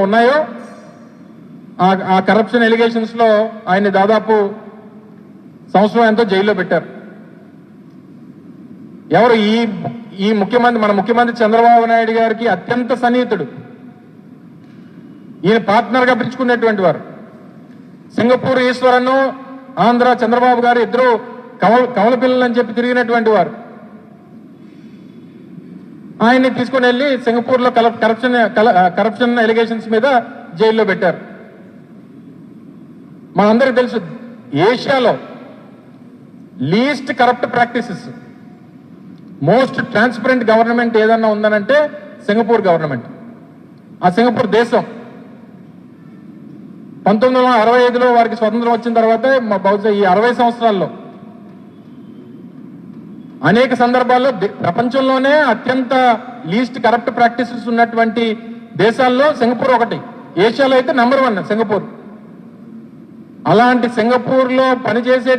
ఉన్నాయో ఆ corruption allegations లో ఆయన దాదాపు సంవత్సరం ఎంతో జైల్లో పెట్టారు. ఎవరు ఈ ముఖ్యమంత్రి, మన ముఖ్యమంత్రి చంద్రబాబు నాయుడు గారికి అత్యంత సన్నిహితుడు, ఈయన పార్ట్నర్ గా పిలుచుకునేటువంటి వారు. సింగపూర్ ఈశ్వరను, ఆంధ్ర చంద్రబాబు గారు ఇద్దరు కవల పిల్లలు అని చెప్పి తిరిగినటువంటి వారు. ఆయన్ని తీసుకుని వెళ్ళి సింగపూర్ లో కరప్షన్ ఎలిగేషన్స్ మీద జైల్లో పెట్టారు. మనందరికీ తెలుసు, ఏషియాలో least corrupt practices, most transparent government ఏదన్నా ఉందనంటే సింగపూర్ గవర్నమెంట్. ఆ సింగపూర్ దేశం 1965లో వారికి స్వతంత్రం వచ్చిన తర్వాత బహుశా ఈ 60 సంవత్సరాల్లో అనేక సందర్భాల్లో ప్రపంచంలోనే అత్యంత లీస్ట్ కరప్ట్ ప్రాక్టీసెస్ ఉన్నటువంటి దేశాల్లో సింగపూర్ ఒకటి. ఏషియాలో అయితే నంబర్ 1 సింగపూర్. అలాంటి సింగపూర్ లో పనిచేసే